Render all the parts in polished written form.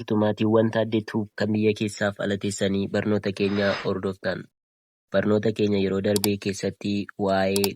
Tumaatiiwwan taaddeetuuf kan biyya keessaaf ala teessanii barnoota keenya hordoftan. Barnoota keenya yeroo darbee keessatti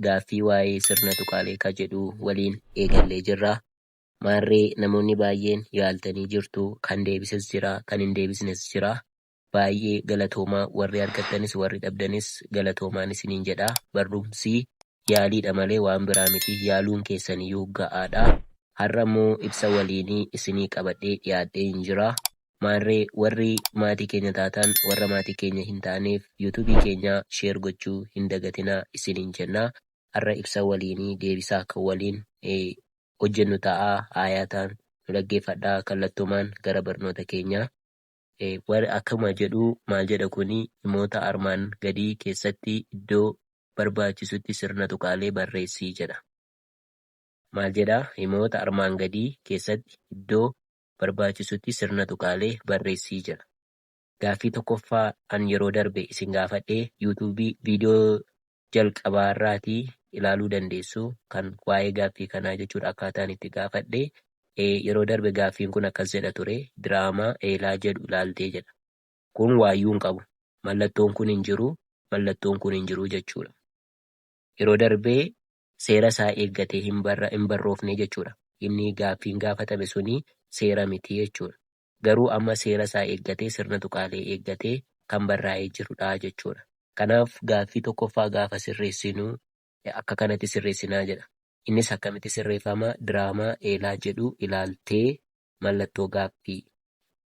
gaaffii waa'ee sirna tuqaaleekaa jedhu waliin eegallee jirra. Maarree namoonni baay'een yaaltanii jirtu, kan deebises jira, kan hin deebisnes jira. Baay'ee galatoomaa, warri argattanis warri dhabdanis galatoomaan isiniin jedha. Barumsi yaaliidha malee waan biraa miti. Yaaluun keessaniyyuu ga'aadha. Har'a immoo ibsa waliinii isinii qabadhee dhiyaadhee hin jira. Maarree warri maatii keenya taatan warra maatii keenya hin taaneef yuutuubii keenya sheer gochuu hin dagatinaa isiniin jenna. Har'a ibsa waliinii deebisaa kan waliin hojjennu ta'aa. Haayaataan nu dhaggeeffadhaa kallattumaan gara barnoota keenya. Akkuma jedhu maal jedha kuni himoota armaan gadii keessatti iddoo barbaachisutti sirna tuqaalee barreessii jedha. Maal jedhaa? Himoota armaan gadii keessatti iddoo barbaachisutti sirna tuqaalee barreessii jedha. Gaaffii tokkoffaa an yeroo darbe isin gaafadhee yuutuubii viidiyoo jalqabaarraatii ilaaluu dandeessu kan waa'ee gaaffii kanaa jechuudha akkaataan itti gaafadhee. Yeroo darbe gaaffiin kun akkas jedha ture. Diraamaa eelaa jedhu ilaaltee jedha. Kun waayyuu hin qabu. Mallattoon kun hin jiru. Mallattoon kun hin jiru jechuudha. Yeroo darbee seera isaa eeggatee hin barroofne jechuudha. Inni gaaffiin gaafatame suni seera miti jechuudha. Garuu amma seera isaa eeggatee sirna tuqaalee eeggatee kan barraa'ee jirudha jechuudha. Kanaaf gaaffii tokkoffaa gaafa sirreessinu akka kanatti sirreessinaa jedha. Innis akkamitti sirreeffama? Diraamaa eelaa jedhu ilaaltee mallattoo gaaffii.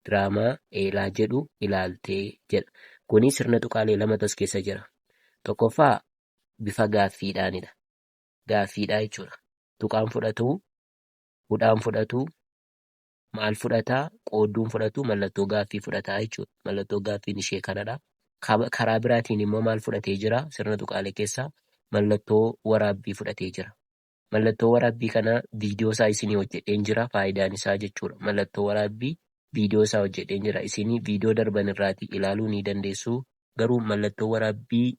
Diraamaa eelaa jedhu ilaaltee jedha. Kuni sirna tuqaalee lamatu as keessa jira. Tokkoffaa bifa gaaffiidhaanidha. Gaaffiidhaa jechuudha. Tuqaan fudhatu, hudhaan fudhatu, maal fudhataa, qoodduun fudhatu, mallattoo gaaffii fudhataa jechuudha. Mallattoo gaaffiin ishee kanadha. Karaa biraatiin immoo maal fudhatee jira? Sirna tuqaalee keessaa mallattoo waraabbii fudhatee jira. Mallattoo waraabbii kana viidiyoo isaa isinii hojjedheen jira. Faayidaan isaa jechuudha. Mallattoo waraabbii viidiyoo isaa hojjedheen jira. Isinii viidiyoo darban irraatii ilaaluu ni dandeessu. Garuu mallattoo waraabbii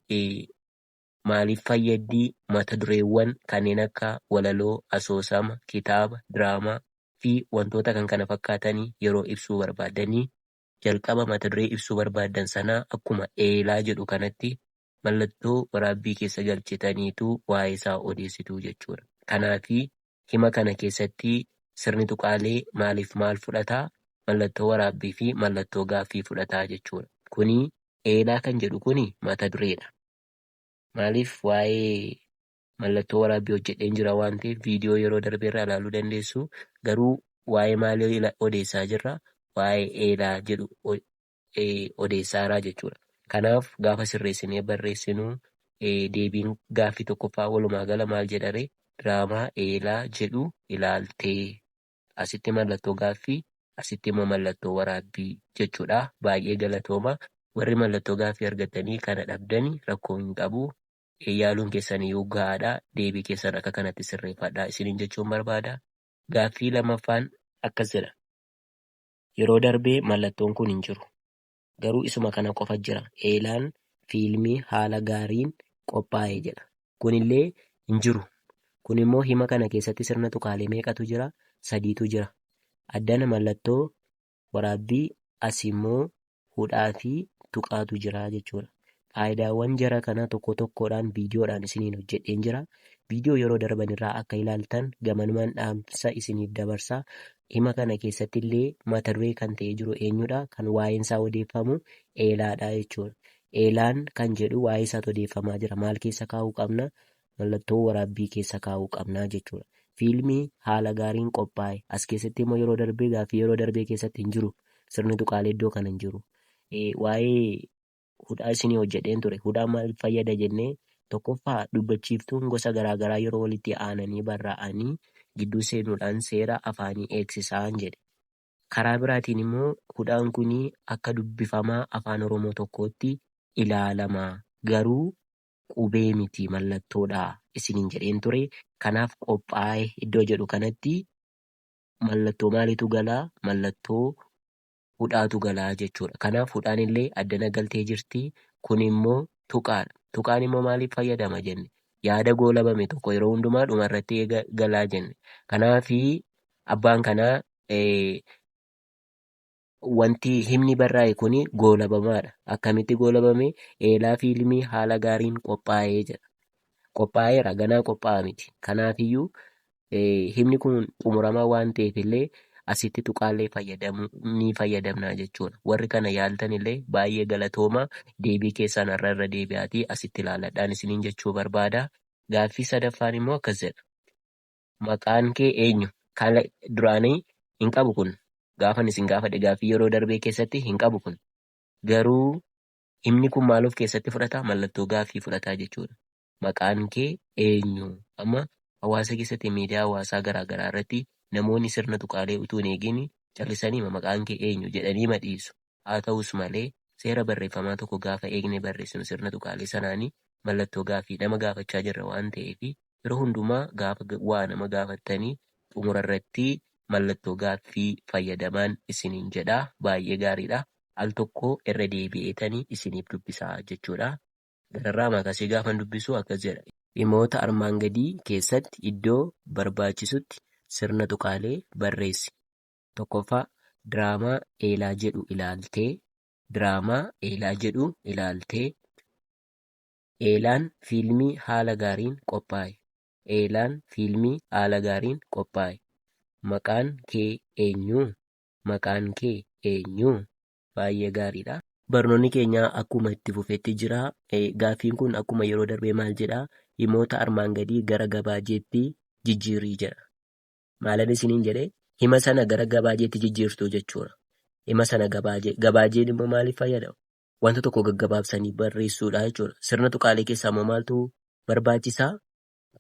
maaliif fayyaddi? Mata dureewwan kanneen akka walaloo, asoosama, kitaaba, diraamaa fi wantoota kan kana fakkaatanii yeroo ibsuu barbaadanii jalqaba mata duree ibsuu barbaadan sanaa akkuma eelaa jedhu kanatti mallattoo waraabbii keessa galchitaniitu waa'ee isaa odeessituu jechuudha. Kanaafi hima kana keessatti sirni tuqaalee maaliif maal fudhataa? Mallattoo waraabbii fi mallattoo gaaffii fudhataa jechuudha. Kuni eelaa kan jedhu kuni mata dureedha. Maaliif waa'ee mallattoo waraabbii hojjedheen jira waan ta'eef viidiyoo yeroo darbe irraa ilaaluu dandeessu. Garuu waa'ee maalii odeessaa jirra? Waa'ee eelaa jedhu odeessaaraa jechuudha. Kanaaf gaafa sirreessinee barreessinu deebiin gaaffii tokkoffaa walumaa gala maal jedhare? Diraamaa eelaa jedhu ilaaltee. Asitti mallattoo gaaffii, asitti immoo mallattoo waraabbii jechuudha. Baay'ee galatooma. Warri mallattoo gaaffii argatanii kana dhabdanii rakkoo hin qabu. Yaaluun keessaniyyuu gahaadha. Deebii keessan akka kanatti sirreeffadhaa isiniin jechuun barbaada. Gaaffii lammaffaan akkas jedha. Yeroo darbee mallattoon kun hin jiru. Garuu isuma kana qofa jira. Eelaan fiilmii haala gaariin qophaa'e jedha. Kunillee hin jiru. Kun immoo hima kana keessatti sirna tuqaalee meeqatu jira? 3tu jira. Addana mallattoo waraabbii, as immoo hudhaa fi tuqaatu jira jechuudha. Faayidaawwan jara kana tokko tokkoodhaan viidiyoodhaan isiniin hojjedheen jira. Viidiyoo yeroo darban irraa akka ilaaltan gamanumaan dhaamsa isiniif dabarsa. Hima kana keessatti illee mata duree kan ta'ee jiru eenyudha? Kan waa'een isaa odeeffamu eelaadha jechuudha. Eelaan kan jedhu waa'ee isaatu odeeffamaa jira. Maal keessa kaa'uu qabna? Mallattoo waraabbii keessa kaa'uu qabna jechuudha. Fiilmii haala gaariin qophaa'e. As keessatti immoo yeroo darbee gaaffii yeroo darbee keessatti hin jiru. Sirni tuqaalee iddoo kana hin jiru. Waa'ee hudhaa isinii hojjedheen ture. Hudhaan maal fayyada jennee tokkoffaa dubbachiiftuun gosa garaagaraa yeroo walitti aananii barraa'anii gidduu seenuudhaan seera afaanii eegsisaan jedhe. Karaa biraatiin immoo hudhaan kunii akka dubbifamaa afaan Oromoo tokkootti ilaalamaa. Garuu qubee miti mallattoodha isiniin jedheen ture. Kanaaf qophaa'e iddoo jedhu kanatti mallattoo maaliitu galaa? Mallattoo hudhaatu galaa jechuudha. Kanaaf hudhaan illee addana galtee jirti. Kun immoo tuqaadha. Tuqaan immoo maaliif fayyadama jenne? Yaada goolabame tokko yeroo hundumaa dhumarratti galaa jenne. Kanaafi abbaan kanaa wanti himni barraa'e kuni goolabamaadha. Akkamitti goolabame? Eelaa fiilmii haala gaariin qophaa'ee jedha. Qophaa'eera ganaa qophaa'a miti. Kanaafiyyuu himni kun xumuramaa waan ta'eef illee asitti tuqaalee ni fayyadamna jechuudha. Warri kana yaaltan illee baay'ee galatoomaa. Deebii keessaan irra deebi'aatii asitti ilaaladhaan isiniin jechuu barbaada. Gaaffii sadaffaan immoo akkas jedha. Maqaan kee eenyu? Kan duraanii hin qabu kun. Gaafan isin gaafadhe gaaffii yeroo darbee keessatti hin qabu kun. Garuu himni kun maal of keessatti fudhata? Mallattoo gaaffii fudhataa jechuudha. Maqaan kee eenyu? Amma hawaasa keessatti miidiyaa hawaasaa garaagaraa irratti namoonni sirna tuqaalee utuu hin eegin callisanii maqaan kee eenyu jedhanii madhiisu. Haa ta'us malee seera barreeffamaa tokko gaafa eegne barreessinu sirna tuqaalee sanaanii mallattoo gaaffii nama gaafachaa jirra waan ta'eef yeroo hundumaa gaafa waa nama gaafattanii xumura irratti mallattoo gaaffii fayyadamaan isiniin jedhaa baay'ee gaariidha. Al tokko irra deebi'eetanii isiniif dubbisaa jechuudha. Gararraa makasii gaafan dubbisu akkas jedha. Dhimmoota armaan gadii keessatti iddoo barbaachisutti sirna tuqaalee barreessi. Tokkoffaa diraamaa eelaa jedhu ilaaltee. Diraamaa eelaa jedhu ilaaltee. Eelaan fiilmii haala gaariin qophaa'e. Eelaan fiilmii haala gaariin qophaa'e. Maqaan kee eenyu? Maqaan kee eenyu? Baay'ee gaariidha. Barnoonni keenya akkuma itti fufetti jira. Gaaffiin kun akkuma yeroo darbee maal jedhaa? Dhimmoota armaan gadii gara gabaajeetti jijjiirii jedha. Maalan isiniin jedhee? Hima sana gara gabaajeetti jijjiirtuu jechuudha. Hima sana gabaajeen immoo maaliif fayyada? Wanta tokko gaggabaabsanii barreessuudha jechuudha. Sirna tuqaalee keessaa immoo maaltu barbaachisaa?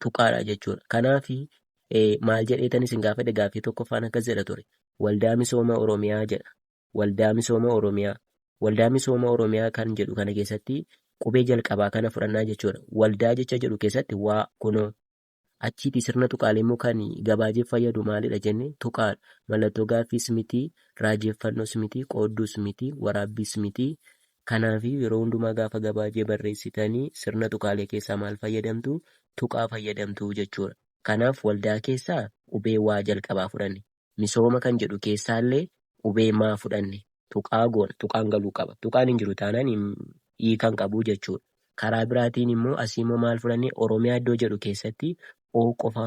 Tuqaadha jechuudha. Kanaaf maal jedheetan isin gaafadhe gaaffii tokkoffaan akkas jedha ture. Waldaa Misooma Oromiyaa jedha. Waldaa Misooma Oromiyaa. Waldaa Misooma Oromiyaa kan jedhu kana keessatti qubee jalqabaa kana fudhannaa jechuudha. Waldaa jecha jedhu keessatti waa kunoo achiiti sirna tuqaalee immoo kan gabaajeef fayyadu maalidha jenne tuqaadha. Mallattoo gaaffiis miti, raajeffannoos miti, qoodduus miti, waraabbiis miti. Kanaaf yeroo hundumaa gaafa gabaajee barreessitanii sirna tuqaalee keessaa maal fayyadamtu? Tuqaa fayyadamtu jechuudha. Kanaaf waldaa keessaa qubee waa jalqabaa fudhanne. Misooma kan jedhu keessaallee qubee maa fudhanne. Tuqaa goona. Tuqaan galuu qaba. Tuqaan hin jiru taanaan hiikan qabu jechuudha. Karaa biraatiin immoo asii immoo maal fudhannee Oromiyaa iddoo jedhu keessatti oo qofa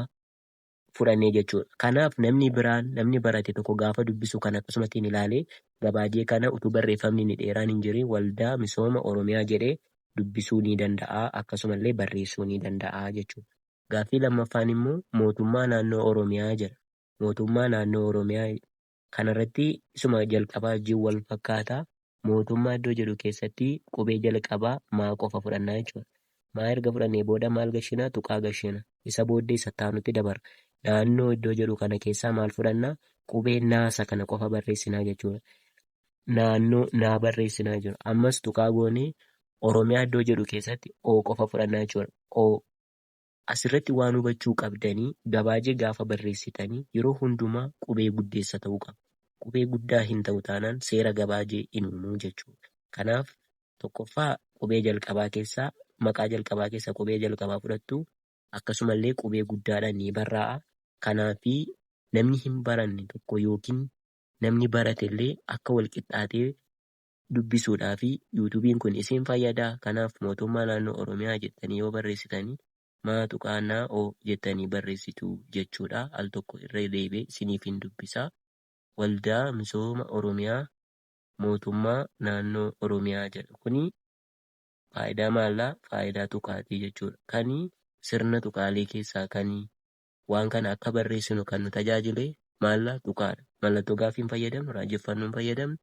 fudhannee jechuudha. Kanaaf namni biraan namni barate tokko gaafa dubbisu kan akkasumattiin ilaalee gabaajee kana utuu barreeffamni inni dheeraan hin jirin waldaa misooma Oromiyaa jedhee dubbisuu ni danda'a. Akkasumallee barreessuu ni danda'a jechuudha. Gaaffii lammaffaan immoo mootummaa naannoo Oromiyaa jedha. Mootummaa naannoo Oromiyaa kanarratti isuma jalqabaa wajjin wal fakkaataa. Mootummaa iddoo jedhu keessatti qubee jalqabaa maa qofa fudhannaa jechuudha. Maa erga fudhannee booda maal gashinaa? Tuqaa gashina. Isa booddee isa taanutti dabarra. Naannoo iddoo jedhu kana keessaa maal fudhannaa? Qubee naasa kana qofa barreessinaa jechuudha. Naannoo naa barreessinaa jechuudha. Ammas tuqaa goonee Oromiyaa iddoo jedhu keessatti oo qofa fudhannaa jechuudha. Oo asirratti waan hubachuu qabdanii gabaajee gaafa barreessitanii yeroo hundumaa qubee guddeessa ta'uu qaba. Qubee guddaa hin ta'u taanaan seera gabaajee hin uumuu jechuudha. Kanaaf tokkoffaa qubee jalqabaa keessaa maqaa jalqabaa keessaa qubee jalqabaa fudhattu akkasumallee qubee guddaadhaan ni barraa'a. Kanaafi namni hin baranne tokko yookiin namni barate illee akka walqixxaatee dubbisuudhaa fi yuutuubiin kun isin fayyadaa. Kanaaf mootummaa naannoo Oromiyaa jettanii yoo barreessitanii maa tuqaannaa oo jettanii barreessitu jechuudha. Al tokko irra deebi'ee isiniif hin dubbisaa. Waldaa Misooma Oromiyaa mootummaa naannoo Oromiyaa jedha. Kuni faayidaa maallaa? Faayidaa tuqaatii jechuudha. Kani sirna tuqaalee keessaa kani waan kana akka barreessinu kan nu tajaajile maallaa? Tuqaadha. Mallattoo gaaffiin fayyadamnu, raajeffannoon fayyadamnu,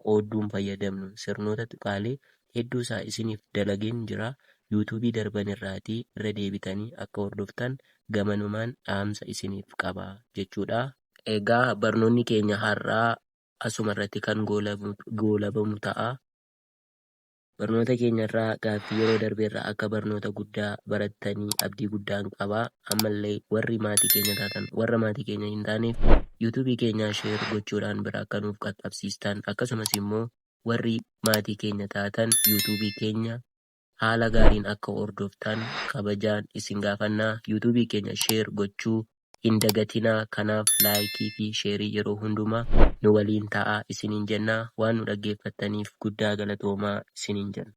qoodduun fayyadamnu sirnoota tuqaalee hedduu isaa isiniif dalageen jira. yuutuubii darban irraatii irra deebitanii akka hordoftan gamanumaan dhaamsa isiniif qaba jechuudha. Egaa barnoonni keenya har'aa asuma irratti kan goolabamu ta'a. Barnoota keenya irraa gaaffii yeroo darbeerraa akka barnoota guddaa barattanii abdii guddaan qaba. Ammallee warri maatii keenya taatan warra maatii keenya hin taaneef yuutuubii keenya sheer gochuudhaan bira akka nuuf qaqqabsiistan akkasumas immoo warri maatii keenya taatan yuutuubii keenya haala gaariin akka hordoftan kabajaan isin gaafannaa. yuutuubii keenya sheer gochuu hin dagatinaa. Kanaaf laayikii fi sheerii yeroo hundumaa nu waliin ta'aa isiniin jennaa. Waan nu dhaggeeffattaniif guddaa galatoomaa isiniin jenna.